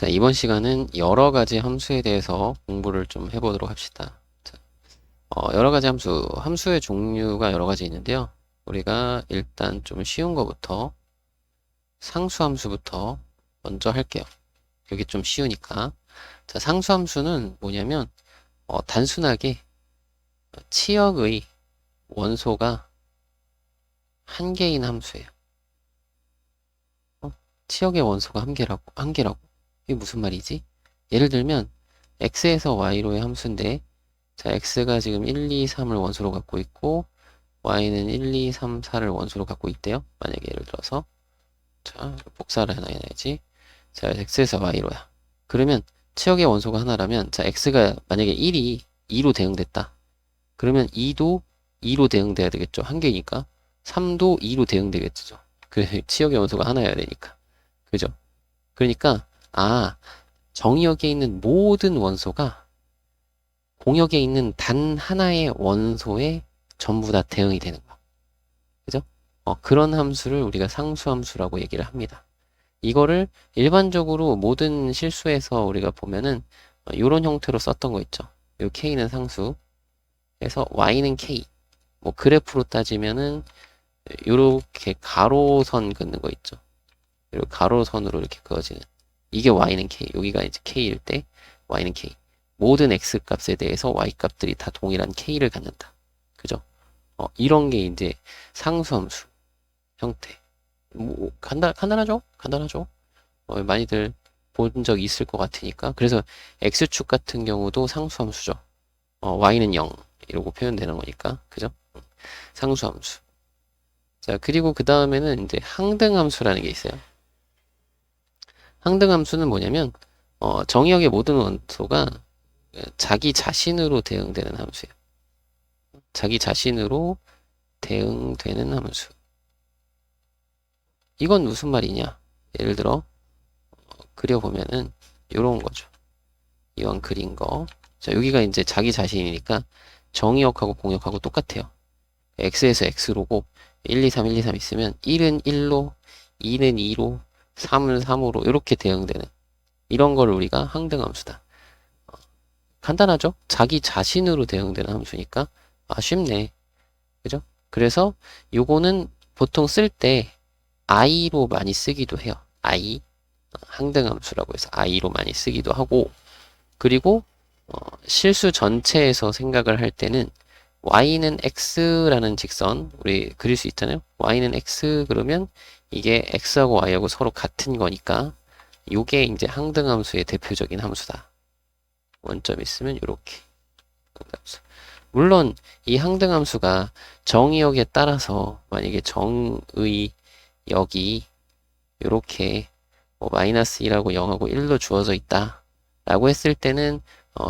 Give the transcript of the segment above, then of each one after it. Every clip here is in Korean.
자, 이번 시간은 여러 가지 함수에 대해서 공부를 좀 해보도록 합시다. 자, 여러 가지 함수의 종류가 여러 가지 있는데요. 우리가 일단 좀 쉬운 거부터 상수함수부터 먼저 할게요. 여기 좀 쉬우니까. 자, 상수함수는 뭐냐면 단순하게 치역의 원소가 한 개인 함수예요. 치역의 원소가 한 개라고. 이게 무슨 말이지? 예를 들면 x에서 y로의 함수인데 자, x가 지금 1, 2, 3을 원소로 갖고 있고 y는 1, 2, 3, 4를 원소로 갖고 있대요. 만약에 예를 들어서 자, 복사를 하나 해야지. 자, x에서 y로야. 그러면 치역의 원소가 하나라면 자, x가 만약에 1이 2로 대응됐다. 그러면 2도 2로 대응돼야 되겠죠. 한 개니까. 3도 2로 대응되겠죠. 그 치역의 원소가 하나여야 되니까. 그죠? 그러니까 정의역에 있는 모든 원소가 공역에 있는 단 하나의 원소에 전부 다 대응이 되는 거. 그죠? 그런 함수를 우리가 상수함수라고 얘기를 합니다. 이거를 일반적으로 모든 실수에서 우리가 보면은 이런 형태로 썼던 거 있죠. 요 k는 상수. 그래서 y는 k. 뭐 그래프로 따지면은 요렇게 가로선 긋는 거 있죠. 이렇게 가로선으로 이렇게 그어지는. 이게 y는 k. 여기가 이제 k일 때 y는 k. 모든 x 값에 대해서 y 값들이 다 동일한 k를 갖는다. 그죠? 이런 게 이제 상수함수 형태. 뭐 간단하죠? 간단하죠? 많이들 본 적 있을 것 같으니까. 그래서 x축 같은 경우도 상수함수죠. y는 0 이러고 표현되는 거니까. 그죠? 상수함수. 자, 그리고 그 다음에는 이제 항등함수라는 게 있어요. 항등함수는 뭐냐면 정의역의 모든 원소가 자기 자신으로 대응되는 함수예요. 자기 자신으로 대응되는 함수. 이건 무슨 말이냐? 예를 들어 그려보면은 이런 거죠. 이왕 그린 거. 자, 여기가 이제 자기 자신이니까 정의역하고 공역하고 똑같아요. x에서 x로고 1, 2, 3, 1, 2, 3 있으면 1은 1로, 2는 2로, 3은 3으로 이렇게 대응되는 이런 걸 우리가 항등함수다. 간단하죠? 자기 자신으로 대응되는 함수니까 쉽네. 그죠? 그래서 요거는 보통 쓸 때 i로 많이 쓰기도 해요. i 항등함수라고 해서 i로 많이 쓰기도 하고 그리고 실수 전체에서 생각을 할 때는 y는 x라는 직선 우리 그릴 수 있잖아요. y는 x 그러면 이게 x하고 y하고 서로 같은 거니까 요게 이제 항등함수의 대표적인 함수다. 원점 있으면 이렇게 항등함수. 물론 이 항등함수가 정의역에 따라서 만약에 정의역이 이렇게 마이너스 1하고 0하고 1로 주어져 있다 라고 했을 때는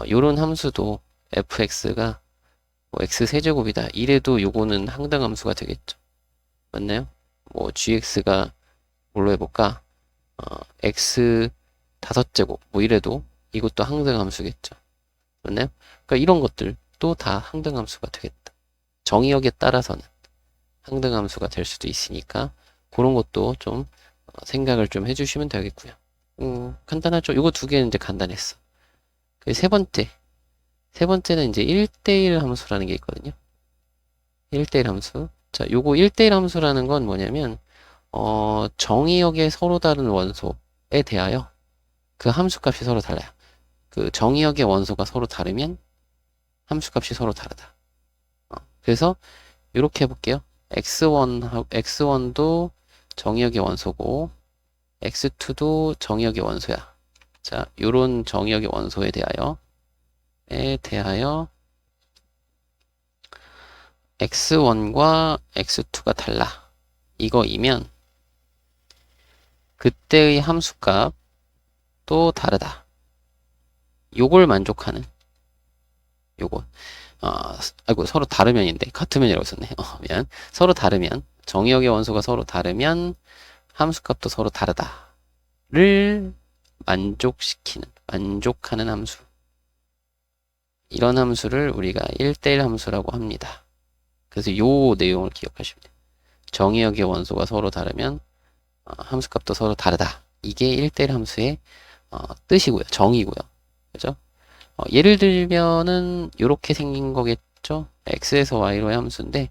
요런 함수도 fx가 x세제곱이다 이래도 요거는 항등함수가 되겠죠. 맞나요? gx가 뭘로 해볼까? x 5제곱 이래도 이것도 항등함수겠죠. 맞나요? 그러니까 이런 것들도 다 항등함수가 되겠다. 정의역에 따라서는 항등함수가 될 수도 있으니까 그런 것도 좀 생각을 좀 해주시면 되겠고요. 간단하죠? 요거 두 개는 이제 간단했어. 세 번째는 이제 1대1 함수라는 게 있거든요. 1대1 함수. 자, 요거 1대1 함수라는 건 뭐냐면 정의역의 서로 다른 원소에 대하여 그 함수값이 서로 달라요. 그 정의역의 원소가 서로 다르면 함수값이 서로 다르다. 그래서 이렇게 해볼게요. x1도 정의역의 원소고 x2도 정의역의 원소야. 자, 요런 정의역의 원소에 대하여 x1과 x2가 달라. 이거이면 그때의 함수값도 다르다. 요걸 만족하는 요거 아이고 서로 다르면인데 같으면이라고 썼네. 미안. 서로 다르면 정의역의 원소가 서로 다르면 함수값도 서로 다르다를 만족하는 함수. 이런 함수를 우리가 1대1 함수라고 합니다. 그래서 요 내용을 기억하시면 돼요. 정의역의 원소가 서로 다르면 함수값도 서로 다르다. 이게 1대1 함수의 뜻이고요. 정의고요. 그죠? 예를 들면은 이렇게 생긴 거겠죠? x에서 y로의 함수인데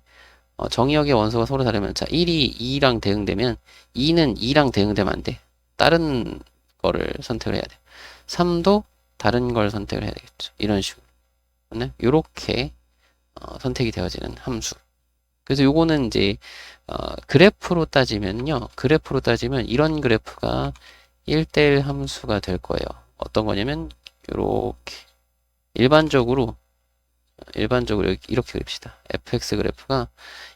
정의역의 원소가 서로 다르면 자 1이 2랑 대응되면 2는 2랑 대응되면 안 돼. 다른 거를 선택을 해야 돼. 3도 다른 걸 선택을 해야 되겠죠. 이런 식으로. 네? 이렇게 선택이 되어지는 함수. 그래서 요거는 이제 그래프로 따지면요. 그래프로 따지면 이런 그래프가 1대1 함수가 될 거예요. 어떤 거냐면 요렇게 일반적으로 이렇게 그립시다. fx 그래프가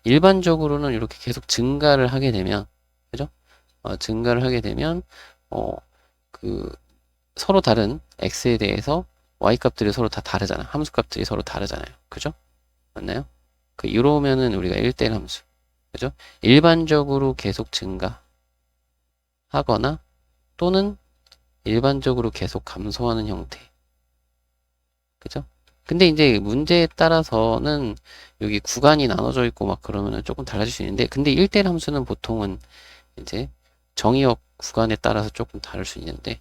일반적으로는 이렇게 계속 증가를 하게 되면 그죠? 증가를 하게 되면 어, 그 서로 다른 x에 대해서 y 값들이 서로 다 다르잖아. 함수 값들이 서로 다르잖아요. 그죠? 맞나요? 이러면은 우리가 1대1 함수. 그죠? 일반적으로 계속 증가하거나 또는 일반적으로 계속 감소하는 형태. 그죠? 근데 이제 문제에 따라서는 여기 구간이 나눠져 있고 막 그러면은 조금 달라질 수 있는데 근데 1대1 함수는 보통은 이제 정의역 구간에 따라서 조금 다를 수 있는데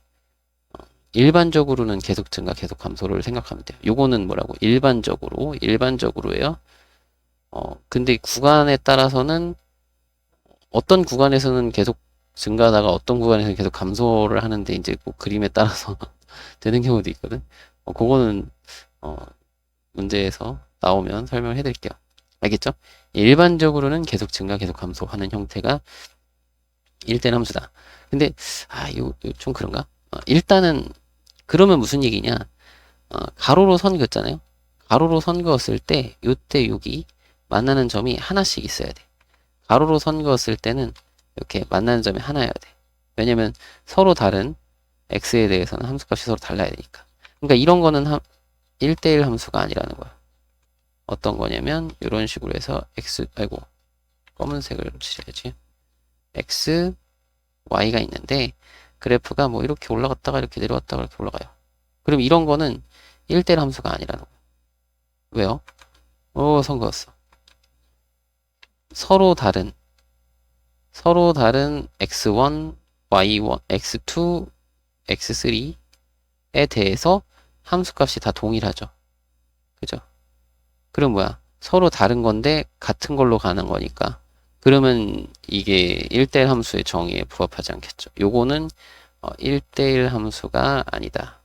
일반적으로는 계속 증가, 계속 감소를 생각하면 돼요. 요거는 뭐라고? 일반적으로예요. 근데 구간에 따라서는 어떤 구간에서는 계속 증가하다가 어떤 구간에서는 계속 감소를 하는데 이제 뭐 그림에 따라서 되는 경우도 있거든. 그거는 어, 문제에서 나오면 설명을 해드릴게요. 알겠죠? 일반적으로는 계속 증가, 계속 감소하는 형태가 1대 함수다. 근데 이거 좀 그런가? 일단은 그러면 무슨 얘기냐? 가로로 선 그었잖아요. 가로로 선 그었을 때 요때 여기 만나는 점이 하나씩 있어야 돼. 가로로 선 그었을 때는 이렇게 만나는 점이 하나여야 돼. 왜냐면 서로 다른 x에 대해서는 함수값이 서로 달라야 되니까. 그러니까 이런 거는 1대1 함수가 아니라는 거야. 어떤 거냐면 이런 식으로 해서 검은색을 칠해야지. x, y가 있는데 그래프가 뭐 이렇게 올라갔다가 이렇게 내려왔다가 이렇게 올라가요. 그럼 이런 거는 1대1 함수가 아니라는 거야. 왜요? 선 그었어. 서로 다른 x1, y1, x2, x3에 대해서 함수값이 다 동일하죠. 그죠? 그럼 뭐야? 서로 다른 건데 같은 걸로 가는 거니까. 그러면 이게 1대1 함수의 정의에 부합하지 않겠죠. 요거는 1대1 함수가 아니다.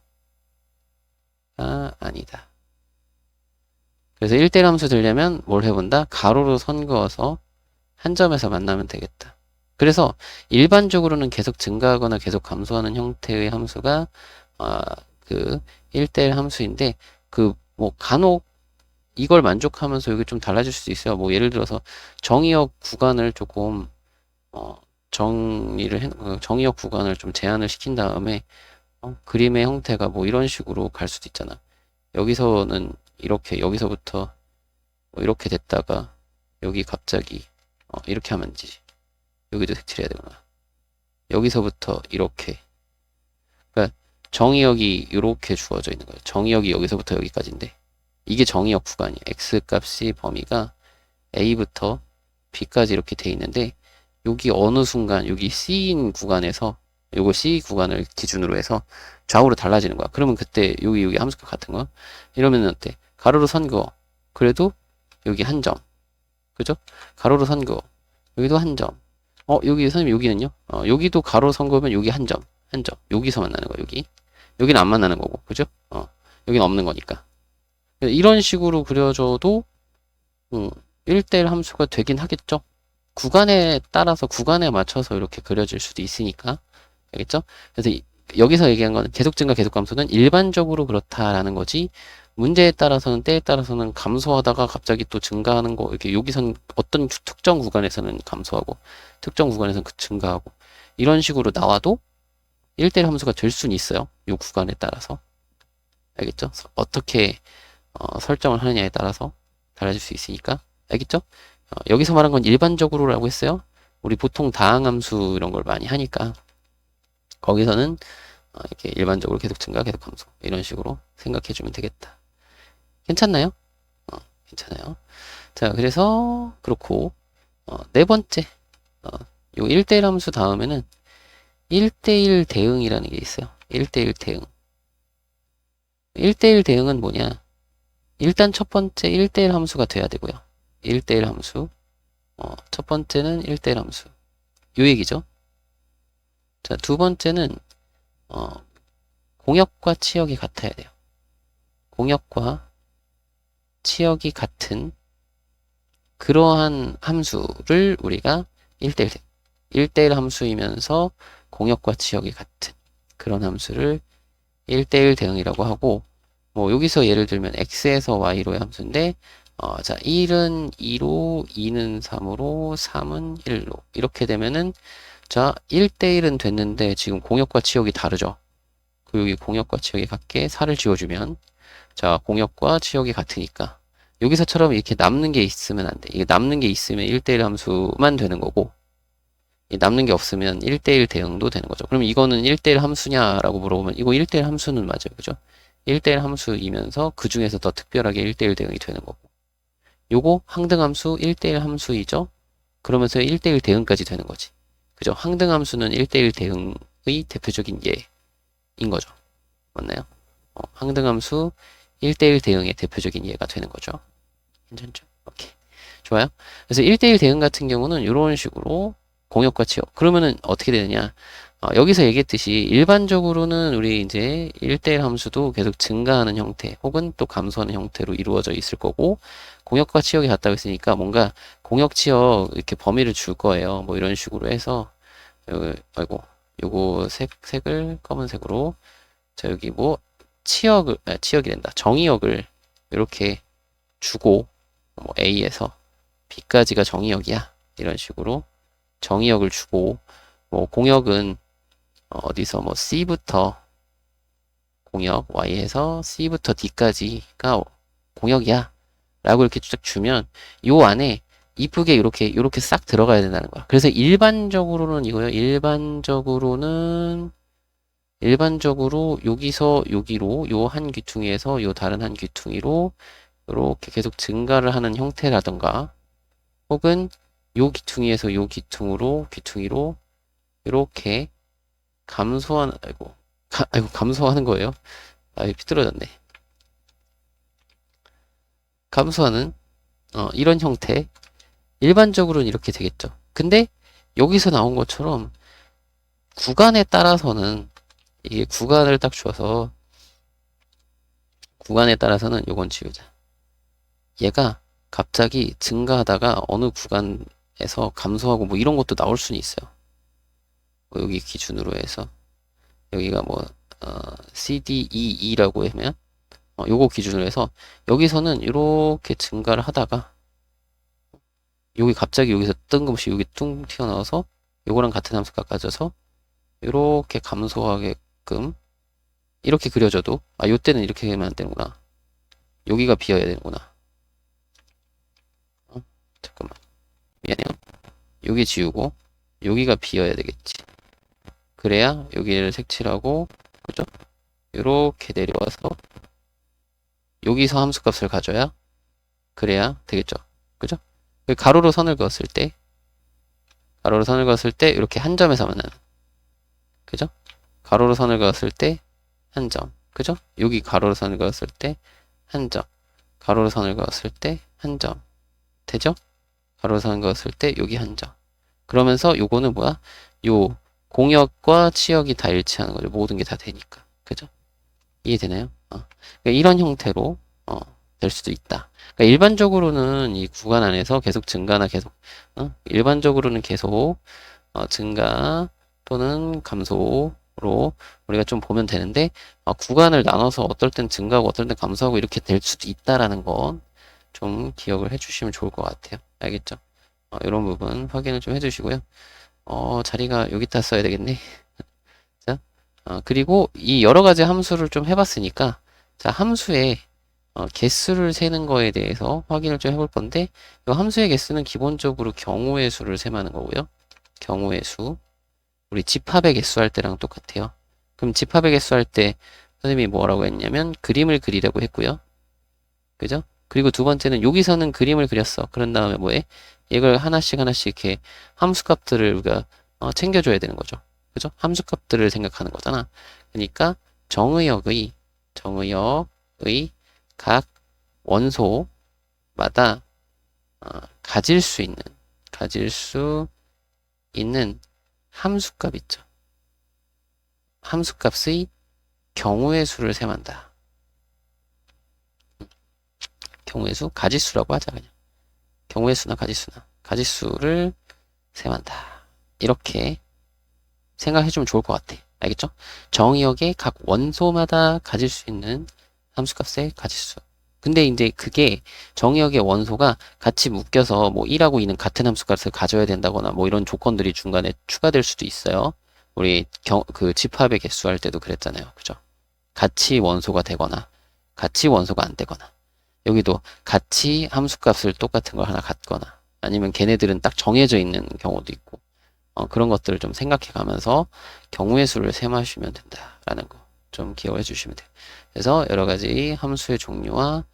아니다. 그래서 1대1 함수 되려면 뭘 해본다? 가로로 선 그어서 한 점에서 만나면 되겠다. 그래서 일반적으로는 계속 증가하거나 계속 감소하는 형태의 함수가 그 1대1 함수인데 뭐 간혹 이걸 만족하면서 여기 좀 달라질 수도 있어요. 뭐 예를 들어서 정의역 구간을 조금 정의역 구간을 좀 제한을 시킨 다음에 그림의 형태가 뭐 이런 식으로 갈 수도 있잖아. 여기서는 이렇게 여기서부터 뭐 이렇게 됐다가 여기 갑자기 이렇게 하면 되지. 여기도 색칠해야 되구나. 여기서부터 이렇게. 그러니까 정의역이 이렇게 주어져 있는 거예요. 정의역이 여기서부터 여기까지인데 이게 정의역 구간이에요. x 값이 범위가 a부터 b까지 이렇게 돼 있는데 여기 어느 순간 여기 c인 구간에서 요거 c 구간을 기준으로 해서 좌우로 달라지는 거야. 그러면 그때 여기 함수값 같은 거 이러면 어때? 가로로 선 그어. 그래도 여기 한 점. 그죠? 가로로 선 그어. 여기도 한 점. 여기 선생님 여기는요? 여기도 가로 선 그으면 여기 한 점. 한 점. 여기서 만나는 거야. 여기는 안 만나는 거고. 그죠? 여기는 없는 거니까. 이런 식으로 그려줘도 1대1 함수가 되긴 하겠죠. 구간에 따라서 구간에 맞춰서 이렇게 그려질 수도 있으니까 알겠죠? 그래서 여기서 얘기한 거는 계속 증가 계속 감소는 일반적으로 그렇다라는 거지 문제에 따라서는 때에 따라서는 감소하다가 갑자기 또 증가하는 거 이렇게 여기선 어떤 특정 구간에서는 감소하고 특정 구간에서는 증가하고 이런 식으로 나와도 1대1 함수가 될 수는 있어요. 이 구간에 따라서 알겠죠? 어떻게 설정을 하느냐에 따라서 달라질 수 있으니까 알겠죠? 여기서 말한 건 일반적으로라고 했어요. 우리 보통 다항함수 이런 걸 많이 하니까 거기서는 이렇게 일반적으로 계속 증가, 계속 감소 이런 식으로 생각해 주면 되겠다. 괜찮나요? 괜찮아요. 자, 그래서 그렇고 네 번째 요 1대1 함수 다음에는 1대1 대응이라는 게 있어요. 1대1 대응. 1대1 대응은 뭐냐? 일단 첫 번째 1대1 함수가 돼야 되고요. 1대1 함수. 첫 번째는 1대1 함수. 요 얘기죠. 자, 두 번째는, 공역과 치역이 같아야 돼요. 공역과 치역이 같은 그러한 함수를 우리가 1대1, 1대1 함수이면서 공역과 치역이 같은 그런 함수를 1대1 대응이라고 하고, 뭐 여기서 예를 들면 x에서 y로의 함수인데 자 1은 2로 2는 3으로 3은 1로 이렇게 되면은 자 1대1은 됐는데 지금 공역과 치역이 다르죠. 그 여기 공역과 치역이 같게 4를 지워주면 자 공역과 치역이 같으니까 여기서처럼 이렇게 남는 게 있으면 안 돼. 이게 남는 게 있으면 1대1 함수만 되는 거고 남는 게 없으면 1대1 대응도 되는 거죠. 그럼 이거는 1대1 함수냐라고 물어보면 이거 1대1 함수는 맞아요. 그죠? 1대1 함수이면서 그 중에서 더 특별하게 1대1 대응이 되는 거고 요거 항등함수 1대1 함수이죠? 그러면서 1대1 대응까지 되는 거지. 그죠? 항등함수는 1대1 대응의 대표적인 예인 거죠. 맞나요? 항등함수 1대1 대응의 대표적인 예가 되는 거죠. 괜찮죠? 오케이. 좋아요. 그래서 1대1 대응 같은 경우는 이런 식으로 공역과 치역. 그러면은 어떻게 되느냐? 여기서 얘기했듯이 일반적으로는 우리 이제 1대1 함수도 계속 증가하는 형태 혹은 또 감소하는 형태로 이루어져 있을 거고 공역과 치역이 같다고 했으니까 뭔가 공역, 치역 이렇게 범위를 줄 거예요. 뭐 이런 식으로 해서 아이고 요거 색을 검은색으로 자 여기 뭐 치역이 된다. 정의역을 이렇게 주고 뭐 A에서 B까지가 정의역이야. 이런 식으로 정의역을 주고 뭐 공역은 어디서 뭐 C부터 공역 Y에서 C부터 D까지가 공역이야 라고 이렇게 쭉 주면 요 안에 이쁘게 이렇게 싹 들어가야 된다는 거야. 그래서 일반적으로는 이거요. 일반적으로 여기서 여기로 요 한 귀퉁이에서 요 다른 한 귀퉁이로 이렇게 계속 증가를 하는 형태라던가 혹은 요 귀퉁이에서 요 귀퉁이로 이렇게 감소하는 거예요. 삐뚤어졌네. 감소하는 이런 형태 일반적으로는 이렇게 되겠죠. 근데 여기서 나온 것처럼 구간에 따라서는 이게 구간을 딱 주어서 구간에 따라서는 요건 지우자. 얘가 갑자기 증가하다가 어느 구간에서 감소하고 뭐 이런 것도 나올 수는 있어요. 뭐 여기 기준으로 해서 여기가 뭐 CDE라고 하면 요거 기준으로 해서 여기서는 이렇게 증가를 하다가 여기 갑자기 여기서 뜬금없이 여기 뚱 튀어나와서 요거랑 같은 함수 깎아져서 이렇게 감소하게끔 이렇게 그려져도 요때는 이렇게 하면 안 되는구나. 여기가 비어야 되는구나. 잠깐만 미안해요. 여기 지우고 여기가 비어야 되겠지. 그래야 여기를 색칠하고 그죠? 이렇게 내려와서 여기서 함수값을 가져야 그래야 되겠죠. 그죠? 가로로 선을 그었을 때 이렇게 한 점에서 만나는 그죠? 가로로 선을 그었을 때 한 점 그죠? 여기 가로로 선을 그었을 때 한 점 가로로 선을 그었을 때 한 점 되죠? 가로로 선을 그었을 때 여기 한 점 그러면서 요거는 뭐야? 요 공역과 치역이 다 일치하는 거죠. 모든 게 다 되니까. 그죠? 이해되나요? 그러니까 이런 형태로 될 수도 있다. 그러니까 일반적으로는 이 구간 안에서 계속 증가나 계속 일반적으로는 계속 증가 또는 감소로 우리가 좀 보면 되는데 구간을 나눠서 어떨 땐 증가하고 어떨 땐 감소하고 이렇게 될 수도 있다라는 건 좀 기억을 해주시면 좋을 것 같아요. 알겠죠? 이런 부분 확인을 좀 해주시고요. 자리가 여기다 써야 되겠네. 자, 그리고 이 여러 가지 함수를 좀 해봤으니까, 자, 함수의 개수를 세는 거에 대해서 확인을 좀 해볼 건데, 이 함수의 개수는 기본적으로 경우의 수를 셈하는 거고요. 경우의 수. 우리 집합의 개수 할 때랑 똑같아요. 그럼 집합의 개수 할 때 선생님이 뭐라고 했냐면, 그림을 그리라고 했고요. 그죠? 그리고 두 번째는 여기서는 그림을 그렸어. 그런 다음에 뭐해? 이걸 하나씩 이렇게 함수값들을 우리가 챙겨줘야 되는 거죠. 그죠? 함수값들을 생각하는 거잖아. 그러니까 정의역의 각 원소마다 가질 수 있는 함수값 있죠. 함수값의 경우의 수를 셈한다. 경우의 수, 가지수라고 하자 그냥. 경우의 수나 가지수를 셈한다. 이렇게 생각해주면 좋을 것 같아. 알겠죠? 정의역의 각 원소마다 가질 수 있는 함수값의 가지수. 근데 이제 그게 정의역의 원소가 같이 묶여서 뭐 1하고 2는 같은 함수값을 가져야 된다거나 뭐 이런 조건들이 중간에 추가될 수도 있어요. 우리 그 집합의 개수 할 때도 그랬잖아요. 그죠? 같이 원소가 되거나 같이 원소가 안 되거나 여기도 같이 함수값을 똑같은 걸 하나 갖거나 아니면 걔네들은 딱 정해져 있는 경우도 있고 그런 것들을 좀 생각해 가면서 경우의 수를 셈하시면 된다라는 거 좀 기억해 주시면 돼요. 그래서 여러 가지 함수의 종류와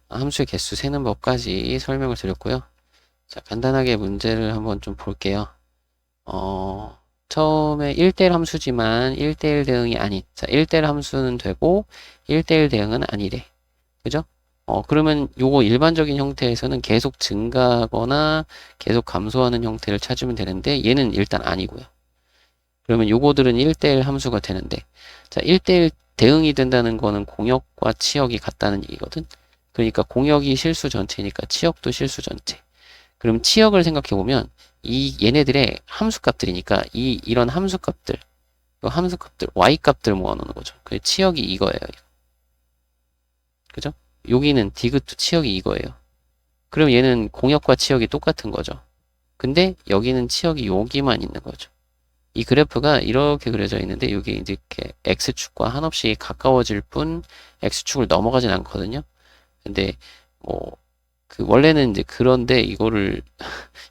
함수의 개수 세는 법까지 설명을 드렸고요. 자, 간단하게 문제를 한번 좀 볼게요. 처음에 1대1 함수지만 1대1 대응이 아닌, 자, 1대1 함수는 되고 1대1 대응은 아니래. 그죠? 그러면 요거 일반적인 형태에서는 계속 증가하거나 계속 감소하는 형태를 찾으면 되는데 얘는 일단 아니고요. 그러면 요거들은 1대1 함수가 되는데 자, 1대1 대응이 된다는 거는 공역과 치역이 같다는 얘기거든. 그러니까 공역이 실수 전체니까 치역도 실수 전체. 그럼 치역을 생각해 보면 이 얘네들의 함수값들이니까 이런 함수값들, y 값들 모아놓는 거죠. 그 치역이 이거예요. 그죠? 여기는 디귿도 치역이 이거예요. 그럼 얘는 공역과 치역이 똑같은 거죠. 근데 여기는 치역이 여기만 있는 거죠. 이 그래프가 이렇게 그려져 있는데 이게 이제 이렇게 x축과 한없이 가까워질 뿐 x축을 넘어가진 않거든요. 근데 뭐 그 원래는 이제 그런데 이거를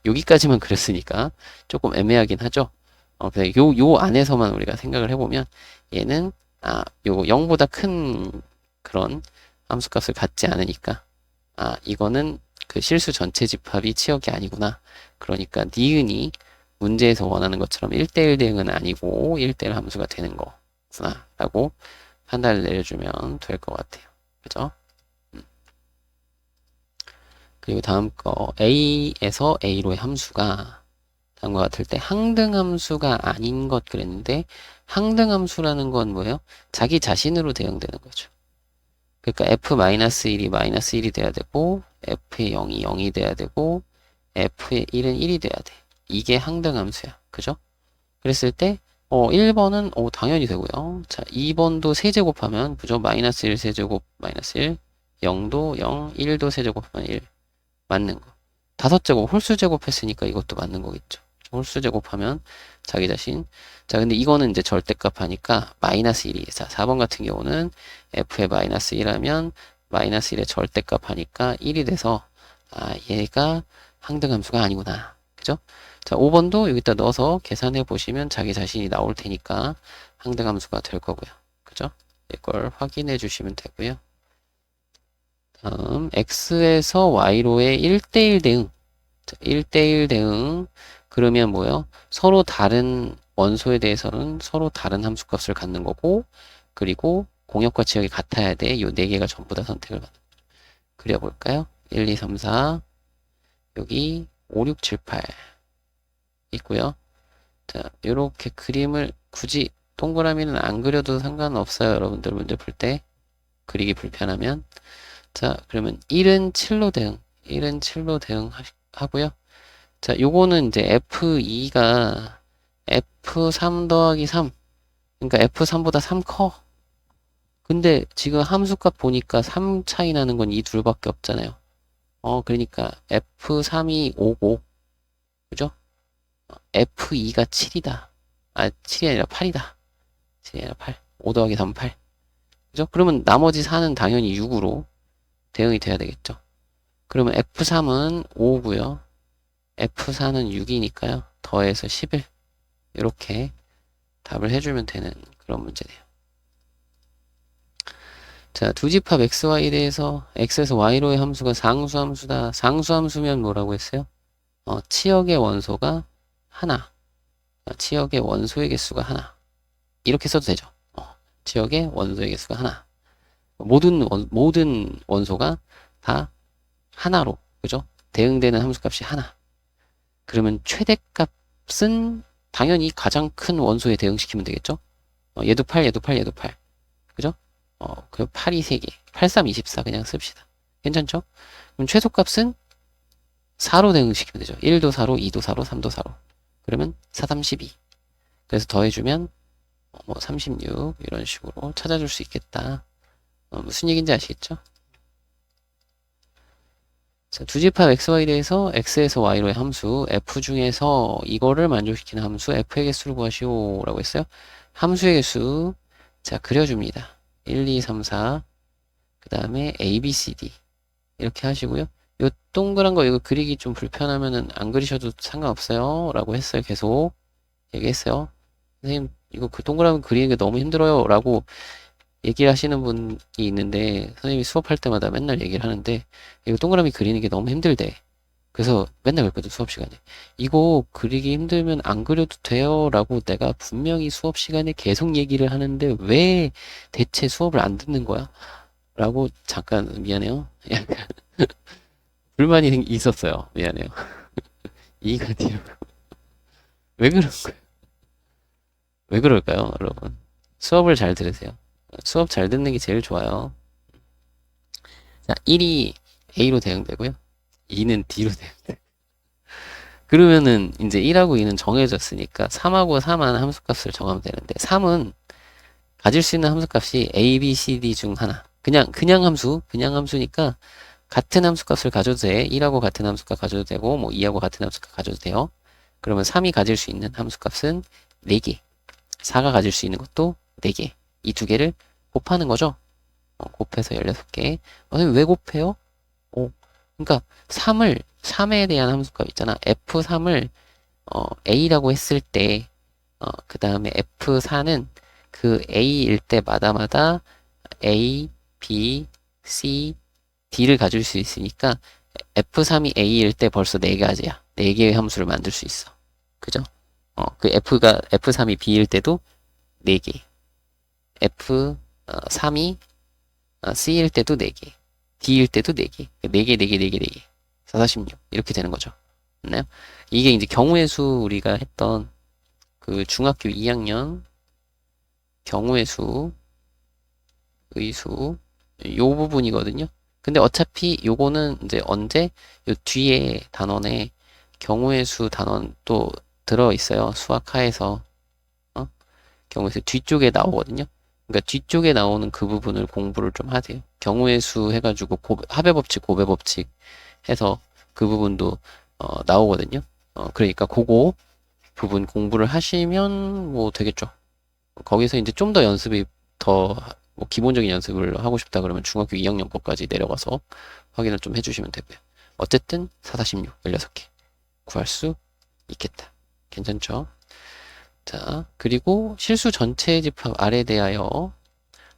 여기까지만 그렸으니까 조금 애매하긴 하죠. 그래서 요 안에서만 우리가 생각을 해보면 얘는 요거 0보다 큰 그런 함수값을 갖지 않으니까 이거는 그 실수 전체 집합이 치역이 아니구나. 그러니까 니은이 문제에서 원하는 것처럼 1대1 대응은 아니고 1대1 함수가 되는 거구나 라고 판단을 내려주면 될 것 같아요. 그죠? 그리고 다음 거 A에서 A로의 함수가 다음과 같을 때 항등함수가 아닌 것 그랬는데 항등함수라는 건 뭐예요? 자기 자신으로 대응되는 거죠. 그러니까 F-1이 -1이 돼야 되고 F의 0이 0이 돼야 되고 F의 1은 1이 돼야 돼. 이게 항등함수야. 그죠? 그랬을 때 1번은 당연히 되고요. 자, 2번도 세제곱하면 그죠? -1 세제곱 -1 0도 0, 1도 세제곱하면 1 맞는 거. 5제곱 홀수제곱 했으니까 이것도 맞는 거겠죠. 홀수제곱하면 자기 자신. 자, 근데 이거는 이제 절대값 하니까 -1이. 자, 4번 같은 경우는 f의 -1하면 -1의 절대값 하니까 1이 돼서 얘가 항등함수가 아니구나. 그죠? 자, 5번도 여기다 넣어서 계산해 보시면 자기 자신이 나올 테니까 항등함수가 될 거고요. 그죠? 이걸 확인해 주시면 되고요. 다음 x에서 y로의 1대1 대응. 자, 1대1 대응. 그러면 뭐예요? 서로 다른 원소에 대해서는 서로 다른 함수값을 갖는 거고 그리고 공역과 지역이 같아야 돼. 요 네 개가 전부 다 선택을 받는 거죠. 그려볼까요? 1, 2, 3, 4 여기 5, 6, 7, 8 있고요. 자, 요렇게 그림을 굳이 동그라미는 안 그려도 상관없어요. 여러분들 문제 풀 때 그리기 불편하면 자, 그러면 1은 7로 대응 1은 7로 대응하고요. 자, 요거는 이제 F2가 F3 더하기 3 그러니까 F3보다 3 커. 근데 지금 함수값 보니까 3 차이 나는 건 이 둘밖에 없잖아요. 그러니까 F3이 5고 그죠? F2가 7이다. 7이 아니라 8이다. 7이 아니라 8. 5 더하기 3, 8. 그죠? 그러면 나머지 4는 당연히 6으로 대응이 돼야 되겠죠. 그러면 F3은 5고요. F4는 6이니까요. 더해서 11. 이렇게 답을 해주면 되는 그런 문제네요. 자, 두 집합 XY에 대해서 X에서 Y로의 함수가 상수함수다. 상수함수면 뭐라고 했어요? 치역의 원소가 하나. 치역의 원소의 개수가 하나. 이렇게 써도 되죠. 지역의 원소의 개수가 하나. 모든 원소가 다 하나로, 그죠? 대응되는 함수값이 하나. 그러면 최대값은 당연히 가장 큰 원소에 대응시키면 되겠죠? 얘도 8, 얘도 8, 얘도 8. 그죠? 그 8이 3개. 8, 3, 24 그냥 씁시다. 괜찮죠? 그럼 최소값은 4로 대응시키면 되죠. 1도 4로, 2도 4로, 3도 4로. 그러면 4, 3, 12. 그래서 더해주면 뭐 36 이런 식으로 찾아줄 수 있겠다. 무슨 얘기인지 아시겠죠? 자, 두 집합 xy에 대해서 x에서 y로의 함수 f 중에서 이거를 만족시키는 함수 f의 개수를 구하시오 라고 했어요. 함수의 개수 자 그려줍니다. 1, 2, 3, 4 그 다음에 a, b, c, d 이렇게 하시고요. 요 동그란 거 이거 그리기 좀 불편하면은 안 그리셔도 상관없어요 라고 했어요. 계속 얘기했어요. 선생님 이거 그 동그란 거 그리는 게 너무 힘들어요 라고 얘기를 하시는 분이 있는데 선생님이 수업할 때마다 맨날 얘기를 하는데 이거 동그라미 그리는 게 너무 힘들대. 그래서 맨날 그랬거든 수업 시간에. 이거 그리기 힘들면 안 그려도 돼요 라고 내가 분명히 수업 시간에 계속 얘기를 하는데 왜 대체 수업을 안 듣는 거야? 라고 잠깐 미안해요. 약간 불만이 있었어요. 미안해요. 이해가 돼요. 왜 그런 거야? 왜 그럴까요, 여러분? 수업을 잘 들으세요. 수업 잘 듣는 게 제일 좋아요. 자, 1이 A로 대응되고요. 2는 D로 대응돼. 그러면은 이제 1하고 2는 정해졌으니까 3하고 4만 함수값을 정하면 되는데 3은 가질 수 있는 함수값이 A, B, C, D 중 하나. 그냥 함수니까 같은 함수값을 가져도 돼. 1하고 같은 함수값 가져도 되고 뭐 2하고 같은 함수값 가져도 돼요. 그러면 3이 가질 수 있는 함수값은 4개. 4가 가질 수 있는 것도 4개. 이 두 개를 곱하는 거죠. 곱해서 16개. 선생님 왜 곱해요? 그러니까 3에 대한 함수값 있잖아. F3을 A라고 했을 때 그 다음에 F4는 그 A일 때마다 A, B, C, D를 가질 수 있으니까 F3이 A일 때 벌써 4가지야. 4개의 함수를 만들 수 있어. 그죠? 그 F3이 B일 때도 4개. F3이 C일 때도 4개. D일 때도 4개. 4개, 4개, 4개, 4개. 4, 46. 이렇게 되는 거죠. 맞나요? 이게 이제 경우의 수 우리가 했던 그 중학교 2학년 경우의 수, 의수, 요 부분이거든요. 근데 어차피 요거는 이제 언제 요 뒤에 단원에 경우의 수 단원 또 들어있어요. 수학하에서. 경우의 수 뒤쪽에 나오거든요. 그러니까 뒤쪽에 나오는 그 부분을 공부를 좀 하세요. 경우의 수 해가지고 합의 법칙, 고배 법칙 해서 그 부분도 나오거든요. 그러니까 그거 부분 공부를 하시면 뭐 되겠죠. 거기서 이제 좀 더 연습이 더 뭐 기본적인 연습을 하고 싶다 그러면 중학교 2학년 거까지 내려가서 확인을 좀 해주시면 되고요. 어쨌든 4, 4, 16, 16개 구할 수 있겠다. 괜찮죠? 자, 그리고 실수 전체 집합 R에 대하여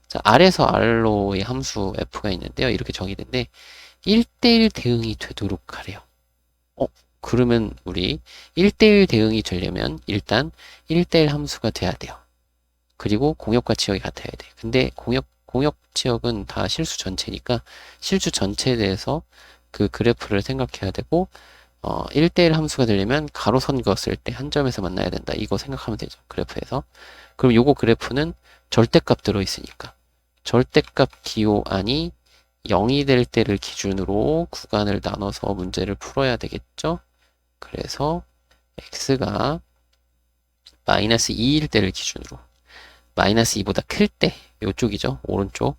자, R에서 R로의 함수 F가 있는데요. 이렇게 정의된데 1대1 대응이 되도록 하래요. 그러면 우리 1대1 대응이 되려면 일단 1대1 함수가 돼야 돼요. 그리고 공역과 지역이 같아야 돼. 근데 공역 지역은 다 실수 전체니까 실수 전체에 대해서 그 그래프를 생각해야 되고 1대1 함수가 되려면 가로선 그었을 때 한 점에서 만나야 된다. 이거 생각하면 되죠. 그래프에서. 그럼 요거 그래프는 절대값 들어있으니까 절대값 DO안이 0이 될 때를 기준으로 구간을 나눠서 문제를 풀어야 되겠죠. 그래서 x가 마이너스 2일 때를 기준으로 마이너스 2보다 클 때 요쪽이죠. 오른쪽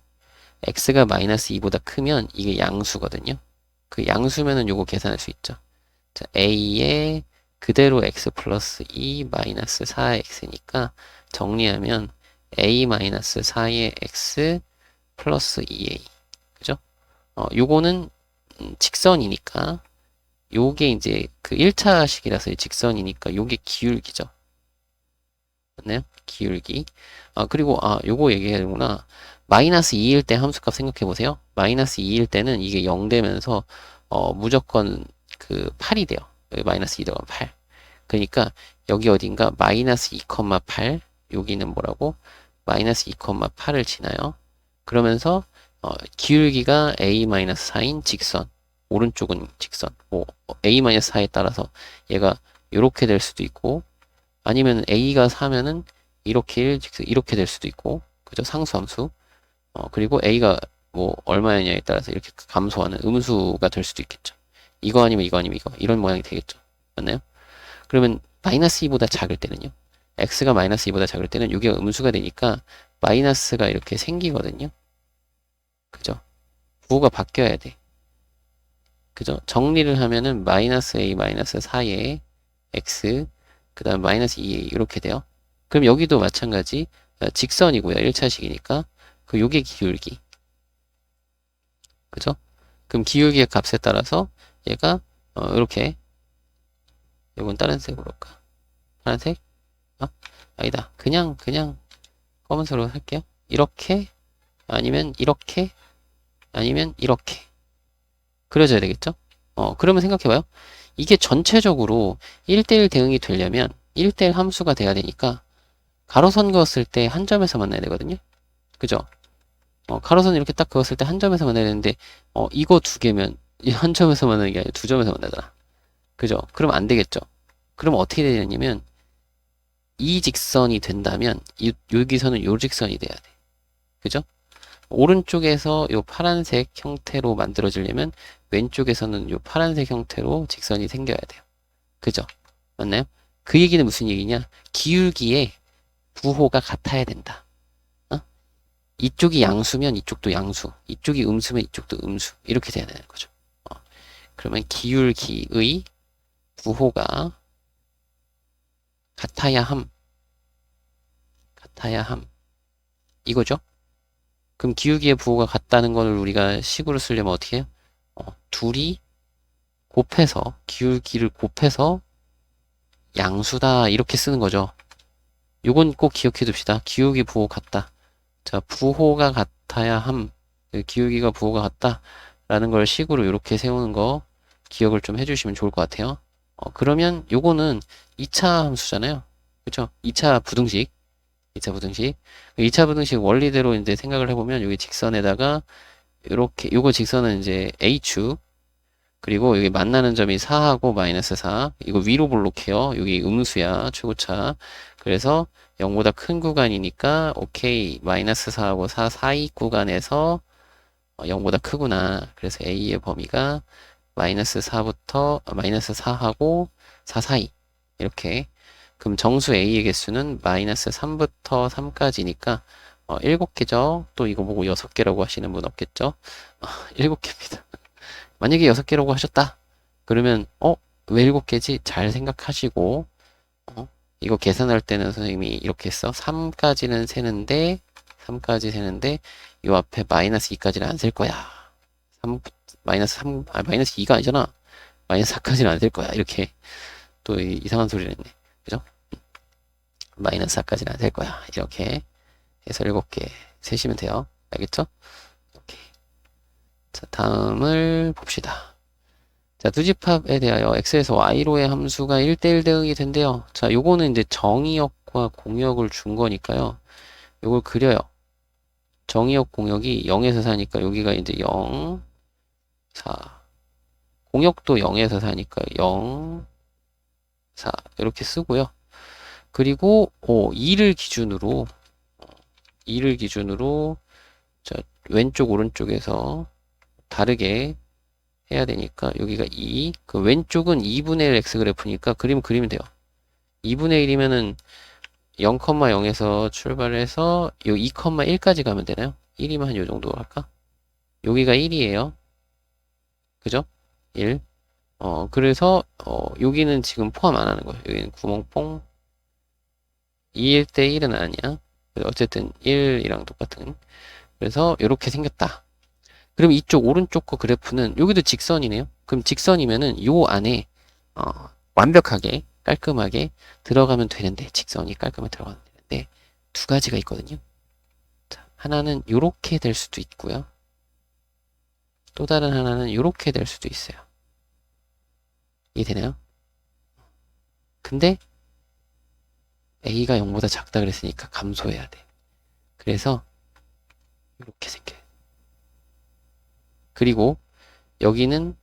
x가 마이너스 2보다 크면 이게 양수거든요. 그 양수면은 요거 계산할 수 있죠. 자, a에 그대로 x 플러스 2 마이너스 4x니까 정리하면 a 마이너스 4의 x 플러스 2a 그죠? 요거는 직선이니까 요게 이제 그 1차식이라서 직선이니까 요게 기울기죠. 맞나요? 기울기. 그리고 요거 얘기해야 되구나. 마이너스 2일 때 함수값 생각해 보세요. 마이너스 2일 때는 이게 0 되면서 무조건 그 8이 돼요. 여기 마이너스 2 더하면 8. 그러니까 여기 어딘가 마이너스 2,8 여기는 뭐라고? 마이너스 2,8을 지나요. 그러면서 기울기가 a-4인 직선, 오른쪽은 직선, 뭐 a-4에 따라서 얘가 이렇게 될 수도 있고, 아니면 a가 4면은 이렇게 이렇게 될 수도 있고, 그죠? 상수함수. 그리고 a가 뭐 얼마냐에 따라서 이렇게 감소하는 음수가 될 수도 있겠죠. 이거 아니면 이거 아니면 이거, 이런 모양이 되겠죠. 맞나요? 그러면 마이너스 2보다 작을 때는요, x가 마이너스 2보다 작을 때는 이게 음수가 되니까 마이너스가 이렇게 생기거든요. 그죠? 부호가 바뀌어야 돼. 그죠? 정리를 하면은 마이너스 a 마이너스 4에 x, 그 다음 마이너스 2a 이렇게 돼요. 그럼 여기도 마찬가지 직선이고요. 1차식이니까 그 요게 기울기. 그죠? 그럼 기울기의 값에 따라서 얘가 이렇게, 이건 다른 색으로 할까? 파란색? 아니다. 그냥 검은색으로 할게요. 이렇게, 아니면 이렇게, 아니면 이렇게 그려져야 되겠죠? 그러면 생각해봐요. 이게 전체적으로 1대1 대응이 되려면 1대1 함수가 돼야 되니까 가로선 그었을 때 한 점에서 만나야 되거든요. 그죠? 가로선 이렇게 딱 그었을 때 한 점에서 만나야 되는데 이거 두 개면 한 점에서 만나는 게 아니라 두 점에서 만나잖아. 그죠? 그럼 안 되겠죠? 그럼 어떻게 되냐면 이 직선이 된다면 여기서는 요 직선이 돼야 돼. 그죠? 오른쪽에서 요 파란색 형태로 만들어지려면 왼쪽에서는 요 파란색 형태로 직선이 생겨야 돼요. 그죠? 맞나요? 그 얘기는 무슨 얘기냐? 기울기에 부호가 같아야 된다. 이쪽이 양수면 이쪽도 양수, 이쪽이 음수면 이쪽도 음수, 이렇게 돼야 되는 거죠. 그러면 기울기의 부호가 같아야 함, 이거죠? 그럼 기울기의 부호가 같다는 걸 우리가 식으로 쓰려면 어떻게 해요? 둘이 곱해서, 기울기를 곱해서 양수다, 이렇게 쓰는 거죠. 요건 꼭 기억해 둡시다. 기울기 부호 같다. 자, 부호가 같아야 기울기가 부호가 같다라는 걸 식으로 이렇게 세우는 거 기억을 좀 해주시면 좋을 것 같아요. 그러면 요거는 2차 함수잖아요. 그쵸? 2차 부등식. 2차 부등식. 2차 부등식 원리대로 이제 생각을 해보면 여기 직선에다가 이렇게, 요거 직선은 이제 A축, 그리고 여기 만나는 점이 4하고 마이너스 4. 이거 위로 볼록해요. 여기 음수야, 최고차. 그래서 0보다 큰 구간이니까, 오케이. 마이너스 4하고 4 사이 구간에서 0보다 크구나. 그래서 A의 범위가 마이너스 4부터, 마이너스 4하고 4 사이. 이렇게. 그럼 정수 A의 개수는 마이너스 3부터 3까지니까, 7개죠. 또 이거 보고 6개라고 하시는 분 없겠죠? 7개입니다. 만약에 6개라고 하셨다. 그러면 왜 7개지? 잘 생각하시고 이거 계산할 때는 선생님이 이렇게 했어. 3까지는 세는데 요 앞에 마이너스 2까지는 안 셀 거야. 마이너스 3, 마이너스 2가 아니잖아. 마이너스 4까지는 안 셀 거야. 이렇게 또 이상한 소리를 했네. 그죠? 마이너스 4까지는 안 셀 거야. 이렇게 해서 7개 세시면 돼요. 알겠죠? 오케이. 자, 다음을 봅시다. 자, 투집합에 대하여 x에서 y로의 함수가 1대1 대응이 된대요. 자, 요거는 이제 정의역과 공역을 준 거니까요. 요걸 그려요. 정의역 공역이 0에서 4니까 여기가 이제 0, 4. 공역도 0에서 4니까 0, 4. 이렇게 쓰고요. 그리고 2를 기준으로 자, 왼쪽 오른쪽에서 다르게 해야 되니까 여기가 2, 그 왼쪽은 2분의 1 x 그래프니까 그리면 돼요. 2분의 1이면은 0,0에서 출발해서 요 2,1까지 가면 되나요? 1이면 한 요 정도 할까? 여기가 1이에요. 그죠? 1. 그래서 여기는 지금 포함 안 하는 거예요. 여기는 구멍뽕 2일 때 1은 아니야. 어쨌든 1이랑 똑같은. 그래서 이렇게 생겼다. 그럼 이쪽 오른쪽 거 그래프는 여기도 직선이네요. 그럼 직선이면은 요 안에 완벽하게 깔끔하게 들어가면 되는데, 직선이 깔끔하게 들어가면 되는데 두 가지가 있거든요. 자, 하나는 요렇게 될 수도 있고요. 또 다른 하나는 요렇게 될 수도 있어요. 이해되나요? 근데 A가 0보다 작다 그랬으니까 감소해야 돼. 그래서 이렇게 생겨요. 그리고 여기는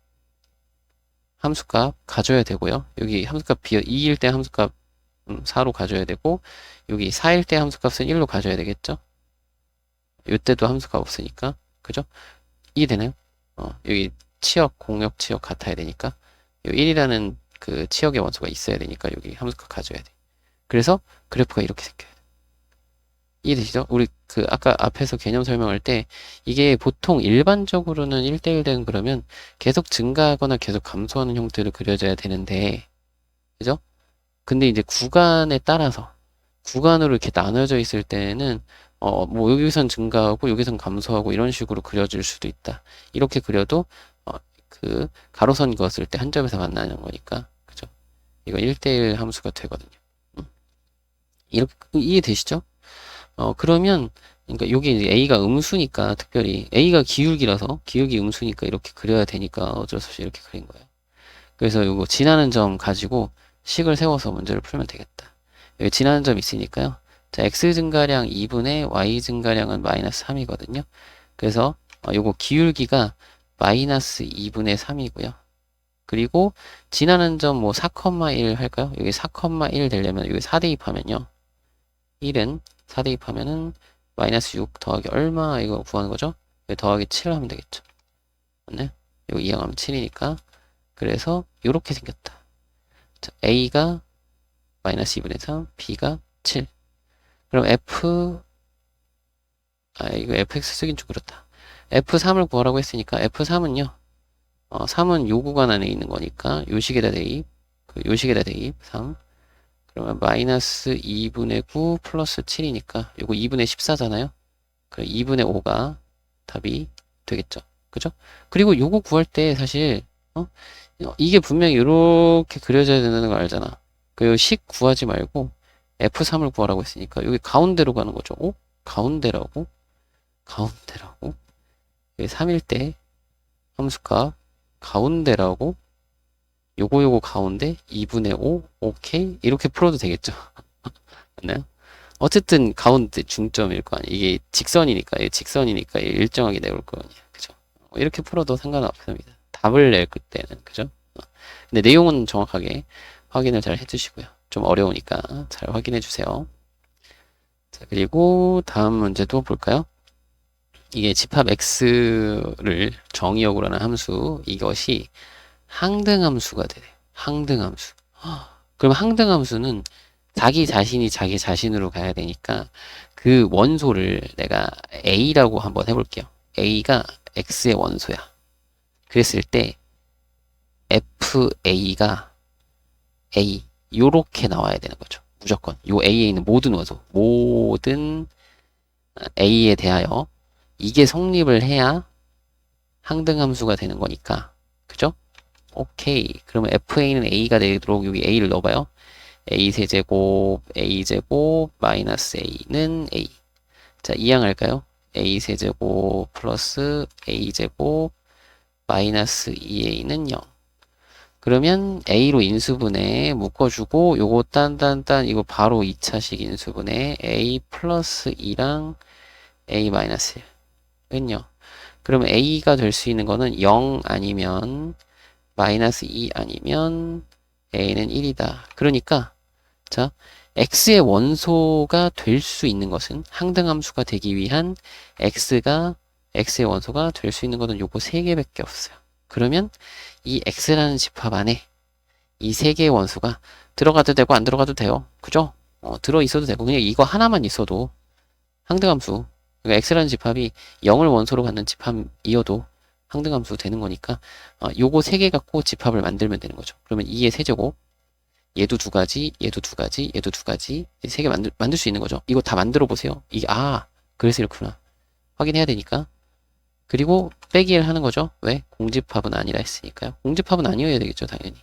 함수값 가져야 되고요. 여기 함수값 2일 때 함수값 4로 가져야 되고, 여기 4일 때 함수값은 1로 가져야 되겠죠? 이때도 함수값 없으니까. 그죠? 이해되나요? 여기 치역, 공역, 치역 같아야 되니까. 요 1이라는 그 치역의 원소가 있어야 되니까 여기 함수값 가져야 돼. 그래서 그래프가 이렇게 생겨요. 이해되시죠? 우리 그 아까 앞에서 개념 설명할 때 이게 보통 일반적으로는 1대1 되는 그러면 계속 증가하거나 계속 감소하는 형태로 그려져야 되는데, 그죠? 근데 이제 구간에 따라서 구간으로 이렇게 나눠져 있을 때는 뭐 여기선 증가하고 여기선 감소하고 이런 식으로 그려질 수도 있다. 이렇게 그려도 그 가로선 그었을 때 한 점에서 만나는 거니까, 그죠? 이거 1대1 함수가 되거든요. 이렇게 이해되시죠? 그러면 그러니까 여기 이제 A가 음수니까, 특별히 A가 기울기라서 기울기 음수니까 이렇게 그려야 되니까 어쩔 수 없이 이렇게 그린 거예요. 그래서 이거 지나는 점 가지고 식을 세워서 문제를 풀면 되겠다. 여기 지나는 점 있으니까요. 자, x 증가량 2분의 y 증가량은 마이너스 3이거든요. 그래서 요거 기울기가 마이너스 2분의 3이고요. 그리고 지나는 점 뭐 4,1 할까요? 여기 4,1 되려면 여기 4 대입하면요. 1은 4 대입하면은 마이너스 6 더하기 얼마 이거 구하는 거죠? 여기 더하기 7 하면 되겠죠. 맞네? 이거 이항하면 7이니까. 그래서 이렇게 생겼다. 자, A가 마이너스 2분의 3, B가 7. 그럼 이거 fx 쓰긴 좀 그렇다. f3을 구하라고 했으니까 f3은요. 3은 요 구간 안에 있는 거니까 요식에다 대입, 요식에다 대입 3. 그러면 마이너스 2분의 9 플러스 7이니까 요거 2분의 14잖아요. 그럼 2분의 5가 답이 되겠죠. 그죠? 그리고 요거 구할 때 사실 이게 분명히 이렇게 그려져야 된다는 걸 알잖아. 그 식 구하지 말고 F3을 구하라고 했으니까 여기 가운데로 가는 거죠. 가운데라고? 가운데라고? 여기 3일 때 함수값 가운데라고? 요거 가운데 2분의 5 오케이? 이렇게 풀어도 되겠죠. 맞나요? 어쨌든 가운데 중점일 거 아니에요. 이게 직선이니까 일정하게 내올 거 아니에요. 그죠? 이렇게 풀어도 상관은 없습니다. 답을 낼 때는. 그죠? 근데 내용은 정확하게 확인을 잘 해주시고요. 좀 어려우니까 잘 확인해 주세요. 자, 그리고 다음 문제도 볼까요? 이게 집합 x를 정의역으로 하는 함수, 이것이 항등함수가 되네요. 항등함수. 그럼 항등함수는 자기 자신이 자기 자신으로 가야 되니까 그 원소를 내가 A라고 한번 해볼게요. A가 X의 원소야. 그랬을 때 FA가 A 요렇게 나와야 되는 거죠. 무조건 요 A에 있는 모든 원소, 모든 A에 대하여 이게 성립을 해야 항등함수가 되는 거니까, 그죠? 오케이. 그러면 FA는 A가 되도록 여기 A를 넣어봐요. A 세제곱, A 제곱, 마이너스 A는 A. 자, 이항할까요? A 세제곱 플러스 A 제곱, 마이너스 2A는 0. 그러면 A로 인수분해 묶어주고, 요거 딴, 이거 바로 2차식 인수분해 A 플러스 2랑 A 마이너스 1은요. 그러면 A가 될 수 있는 거는 0 아니면 마이너스 2 아니면 A는 1이다. 그러니까 자, X의 원소가 될 수 있는 것은 항등함수가 되기 위한 X의 원소가 될 수 있는 것은 요거 3개밖에 없어요. 그러면 이 X라는 집합 안에 이 3개의 원소가 들어가도 되고 안 들어가도 돼요. 그죠? 들어 있어도 되고 그냥 이거 하나만 있어도 항등함수, 그러니까 X라는 집합이 0을 원소로 갖는 집합이어도 항등함수 되는 거니까 요거 3개 갖고 집합을 만들면 되는 거죠. 그러면 2의 세제곱, 얘도 2가지, 얘도 2가지, 얘도 2가지, 3개 만들 수 있는 거죠. 이거 다 만들어 보세요. 이게 그래서 이렇구나. 확인해야 되니까. 그리고 빼기를 하는 거죠. 왜? 공집합은 아니라 했으니까요. 공집합은 아니어야 되겠죠, 당연히.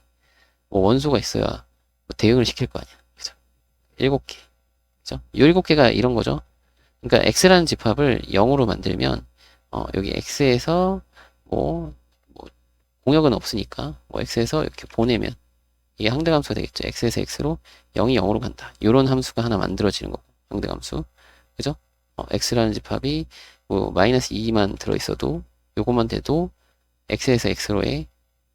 뭐 원소가 있어야 뭐 대응을 시킬 거 아니야. 그죠? 7개. 그죠? 이 7개가 이런 거죠. 그러니까 x라는 집합을 0으로 만들면 여기 x에서 뭐 공역은 없으니까 뭐 x에서 이렇게 보내면 이게 항등함수가 되겠죠. x에서 x로 0이 0으로 간다. 이런 함수가 하나 만들어지는 거고, 항등함수. 그죠? x라는 집합이 뭐 마이너스 2만 들어있어도 요것만 돼도 x에서 x로의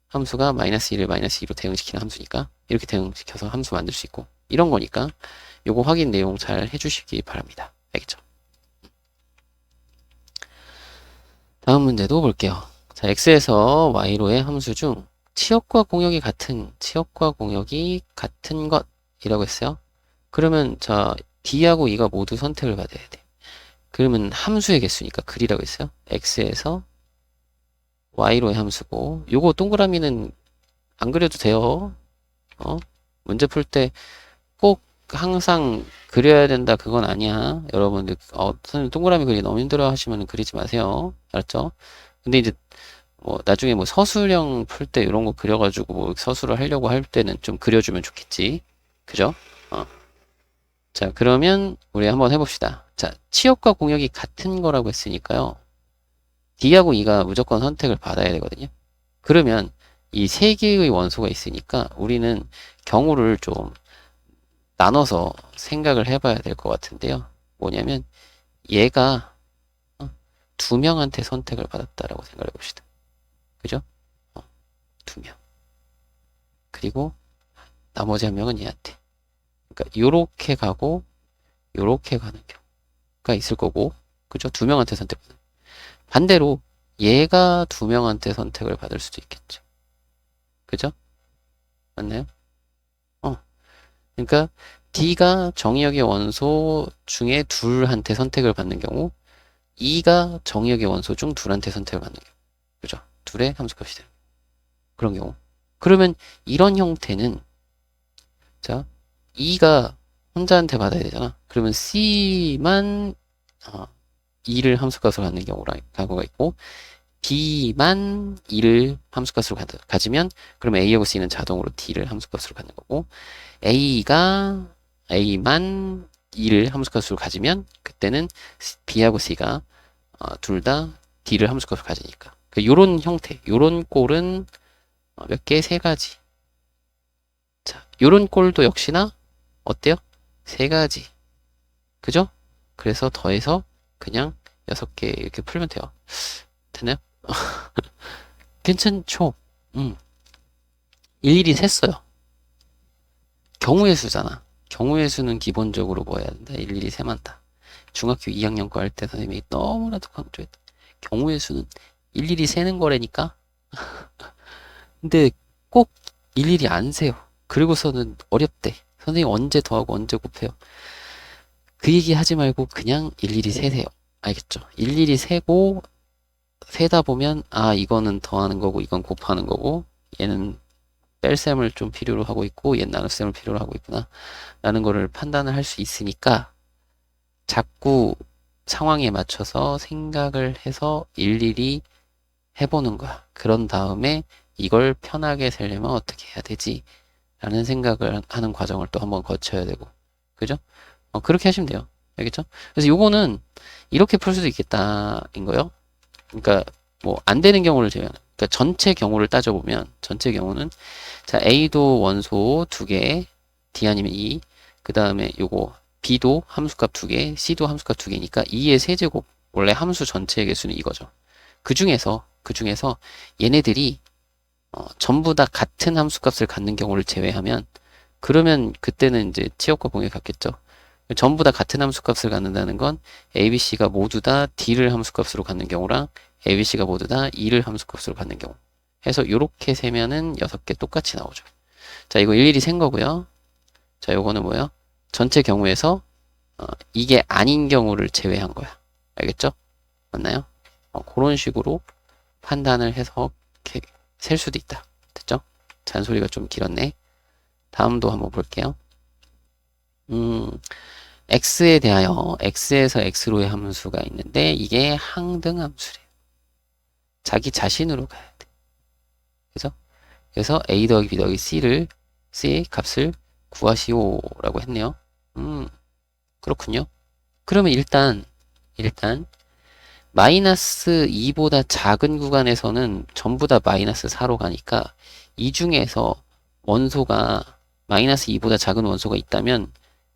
함수가 마이너스 1을 마이너스 2로 대응시키는 함수니까 이렇게 대응시켜서 함수 만들 수 있고 이런 거니까 요거 확인 내용 잘 해주시기 바랍니다. 알겠죠? 다음 문제도 볼게요. 자, x에서 y로의 함수 중 치역과 공역이 같은 것이라고 했어요. 그러면 자 d하고 e가 모두 선택을 받아야 돼. 그러면 함수의 개수니까 글이라고 했어요. x에서 y로의 함수고 요거 동그라미는 안 그려도 돼요. 문제 풀 때 꼭 항상 그려야 된다 그건 아니야. 여러분들 선생님 동그라미 그리기 너무 힘들어 하시면 그리지 마세요. 알았죠? 근데 이제 뭐 나중에 뭐 서술형 풀 때 이런 거 그려가지고 뭐 서술을 하려고 할 때는 좀 그려주면 좋겠지. 그죠? 자, 그러면 우리 한번 해봅시다. 자, 치역과 공역이 같은 거라고 했으니까요. D하고 E가 무조건 선택을 받아야 되거든요. 그러면 이 세 개의 원소가 있으니까 우리는 경우를 좀 나눠서 생각을 해봐야 될 것 같은데요. 뭐냐면 얘가 두 명한테 선택을 받았다라고 생각해 봅시다. 그죠? 두 명. 그리고 나머지 한 명은 얘한테. 그러니까 요렇게 가고 요렇게 가는 경우가 있을 거고, 그죠? 두 명한테 선택받는. 반대로 얘가 두 명한테 선택을 받을 수도 있겠죠. 그죠? 맞나요? 그러니까 D가 정의역의 원소 중에 둘한테 선택을 받는 경우, E가 정의역의 원소 중 둘한테 선택을 받는 경우. 그죠? 둘의 함수값이 되는 그런 경우. 그러면 이런 형태는 자, E가 혼자한테 받아야 되잖아. 그러면 C만 E를 함수값으로 갖는 경우가 있고 B만 E를 함수값으로 가지면 그러면 A하고 C는 자동으로 D를 함수값으로 갖는 거고 A가 A만 E를 함수값으로 가지면 그때는 B하고 C가 둘 다 D를 함수값으로 가지니까 요런 형태, 요런 꼴은 몇 개? 세 가지. 자, 요런 꼴도 역시나 어때요? 세 가지. 그죠? 그래서 더해서 그냥 6개 이렇게 풀면 돼요. 됐나요? 괜찮죠? 일일이 셌어요. 경우의 수잖아. 경우의 수는 기본적으로 뭐 해야 된다? 일일이 세만다. 중학교 2학년 거 할 때 선생님이 너무나도 강조했다. 경우의 수는 일일이 세는 거라니까? 근데 꼭 일일이 안 세요. 그리고서는 어렵대. 선생님 언제 더하고 언제 곱해요? 그 얘기 하지 말고 그냥 일일이 세세요. 알겠죠? 일일이 세고 세다 보면 이거는 더하는 거고 이건 곱하는 거고 얘는 뺄셈을 좀 필요로 하고 있고 얘는 나눗셈을 필요로 하고 있구나 라는 거를 판단을 할 수 있으니까 자꾸 상황에 맞춰서 생각을 해서 일일이 해보는 거야. 그런 다음에 이걸 편하게 세려면 어떻게 해야 되지? 라는 생각을 하는 과정을 또 한번 거쳐야 되고 그죠? 그렇게 하시면 돼요. 알겠죠? 그래서 요거는 이렇게 풀 수도 있겠다인 거예요. 그러니까 뭐 안 되는 경우를 제외하는. 그러니까 전체 경우를 따져보면 전체 경우는 자 A도 원소 2개, D 아니면 E, 그 다음에 요거 B도 함수값 2개, C도 함수값 2개니까 2의 세제곱 원래 함수 전체의 개수는 이거죠. 그 중에서 얘네들이 전부 다 같은 함수값을 갖는 경우를 제외하면 그러면 그때는 이제 치역과 공역이 같겠죠. 전부 다 같은 함수값을 갖는다는 건 ABC가 모두 다 D를 함수값으로 갖는 경우랑 ABC가 모두 다 E를 함수값으로 갖는 경우 해서 이렇게 세면은 6개 똑같이 나오죠. 자, 이거 일일이 센 거고요. 자, 요거는 뭐예요? 전체 경우에서 이게 아닌 경우를 제외한 거야. 알겠죠? 맞나요? 그런 식으로 판단을 해서 이렇게 셀 수도 있다. 됐죠? 잔소리가 좀 길었네. 다음도 한번 볼게요. x에 대하여 x에서 x로의 함수가 있는데 이게 항등함수래요. 자기 자신으로 가야 돼. 그죠? 그래서 a 더하기 b 더하기 c의 값을 구하시오라고 했네요. 그렇군요. 그러면 일단 마이너스 2보다 작은 구간에서는 전부 다 마이너스 4로 가니까 이 중에서 원소가 마이너스 2보다 작은 원소가 있다면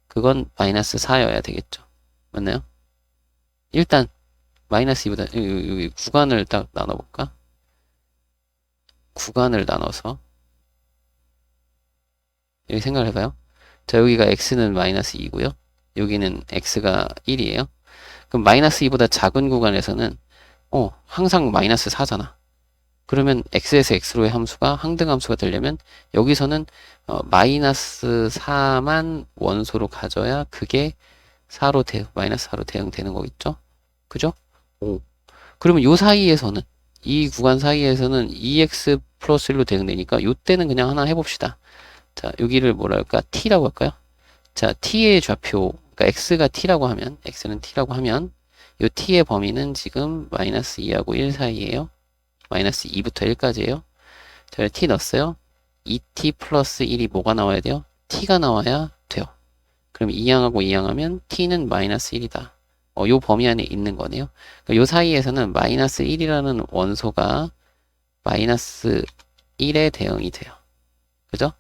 그건 마이너스 4여야 되겠죠. 맞나요? 일단 마이너스 2보다 여기 구간을 딱 나눠볼까? 구간을 나눠서 여기 생각을 해봐요. 자, 여기가 x는 마이너스 2고요. 여기는 x가 1이에요. 그럼 마이너스 2보다 작은 구간에서는 항상 마이너스 4잖아. 그러면 x에서 x로의 함수가 항등함수가 되려면 여기서는 마이너스 4만 원소로 가져야 그게 마이너스 4로 대응되는 거겠죠? 그죠? 오. 그러면 요 사이에서는 이 구간 사이에서는 2x 플러스 1로 대응되니까 요때는 그냥 하나 해봅시다. 자, 여기를 뭐라 할까? t라고 할까요? 자, t의 좌표, 그러니까 x가 t라고 하면, x는 t라고 하면, 요 t의 범위는 지금 마이너스 2하고 1 사이에요. 마이너스 2부터 1까지예요. 자, t 넣었어요. 2t 플러스 1이 뭐가 나와야 돼요? t가 나와야 돼요. 그럼 2항하고 2항하면 t는 마이너스 1이다. 요 범위 안에 있는 거네요. 그러니까 요 사이에서는 마이너스 1이라는 원소가 마이너스 1에 대응이 돼요. 그죠?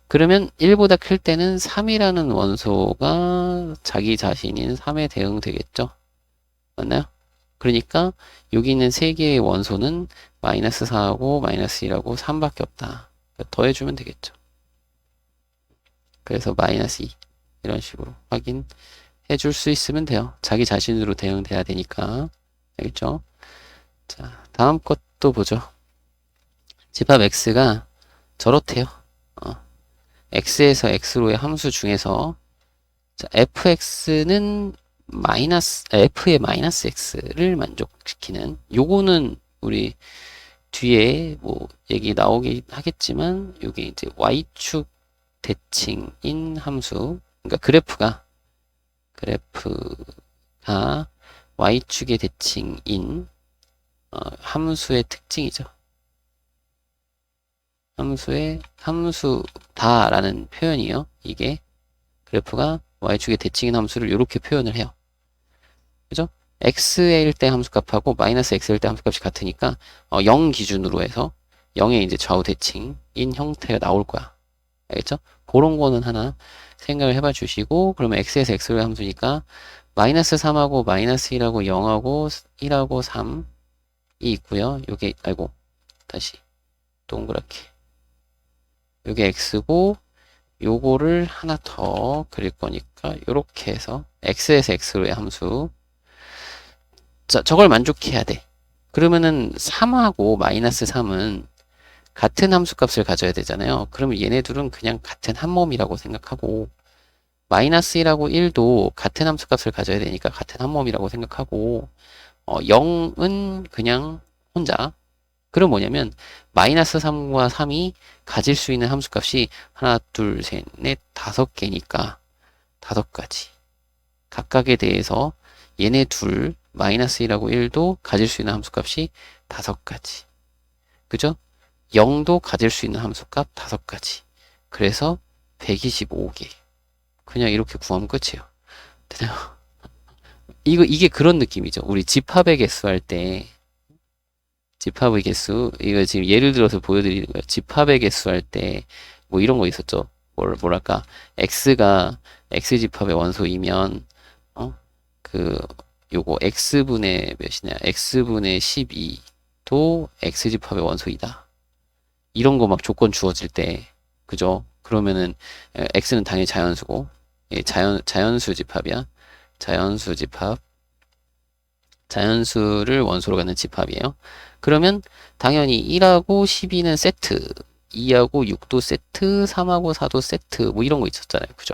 그러면 1보다 클 때는 3이라는 원소가 자기 자신인 3에 대응되겠죠? 맞나요? 그러니까 여기 있는 3개의 원소는 마이너스 4하고 마이너스 1하고 3밖에 없다. 더해주면 되겠죠. 그래서 마이너스 2 이런 식으로 확인해 줄 수 있으면 돼요. 자기 자신으로 대응돼야 되니까. 알겠죠? 자, 다음 것도 보죠. 집합 x가 저렇대요. x에서 x로의 함수 중에서 자, fx는 f의 마이너스 x를 만족시키는 요거는 우리 뒤에 뭐 얘기 나오긴 하겠지만 요게 이제 y축 대칭인 함수 그러니까 그래프가 y축의 대칭인 함수의 특징이죠. 함수다라는 표현이에요. 이게 그래프가 y축의 대칭인 함수를 이렇게 표현을 해요. 그죠? x일 때 함수값하고 마이너스 x일 때 함수값이 같으니까 0 기준으로 해서 0의 이제 좌우 대칭인 형태가 나올 거야. 알겠죠? 그런 거는 하나 생각을 해봐 주시고 그러면 x에서 x로의 함수니까 마이너스 3하고 마이너스 1하고 0하고 1하고 3이 있고요. 요게 다시 동그랗게 요게 x고 요거를 하나 더 그릴 거니까 요렇게 해서 x에서 x로의 함수 자, 저걸 만족해야 돼. 그러면은 3하고 마이너스 3은 같은 함수값을 가져야 되잖아요. 그러면 얘네 둘은 그냥 같은 한 몸이라고 생각하고 마이너스 1하고 1도 같은 함수값을 가져야 되니까 같은 한 몸이라고 생각하고 0은 그냥 혼자 그럼 뭐냐면 마이너스 3과 3이 가질 수 있는 함수값이 하나, 둘, 셋, 넷, 5개니까 5가지 각각에 대해서 얘네 둘 마이너스 1하고 1도 가질 수 있는 함수값이 5가지 그죠? 0도 가질 수 있는 함수값 5가지 그래서 125개 그냥 이렇게 구하면 끝이에요. 되나요? 이게 그런 느낌이죠. 우리 집합의 개수 할 때 집합의 개수 이거 지금 예를 들어서 보여드리는 거예요. 집합의 개수 할 때 뭐 이런 거 있었죠. 뭐랄까 x가 x집합의 원소이면 요거 x분의 몇이냐 x분의 12도 x집합의 원소이다. 이런 거 막 조건 주어질 때 그죠? 그러면은 x는 당연히 자연수고 자연수 집합이야. 자연수 집합 자연수를 원소로 갖는 집합이에요. 그러면 당연히 1하고 12는 세트 2하고 6도 세트 3하고 4도 세트 뭐 이런 거 있었잖아요. 그죠?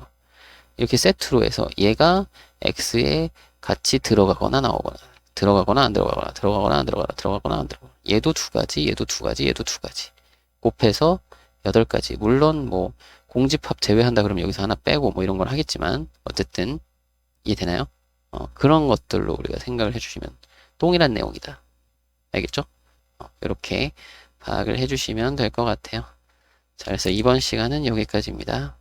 이렇게 세트로 해서 얘가 x에 같이 들어가거나 나오거나 들어가거나 안 들어가거나 들어가거나 안 들어가거나 들어가거나 안 들어가거나 얘도 2가지 얘도 2가지 얘도 2가지 곱해서 8가지 물론 뭐 공집합 제외한다 그러면 여기서 하나 빼고 뭐 이런 걸 하겠지만 어쨌든 이해되나요? 그런 것들로 우리가 생각을 해주시면 동일한 내용이다. 알겠죠? 이렇게 파악을 해주시면 될 것 같아요. 자, 그래서 이번 시간은 여기까지입니다.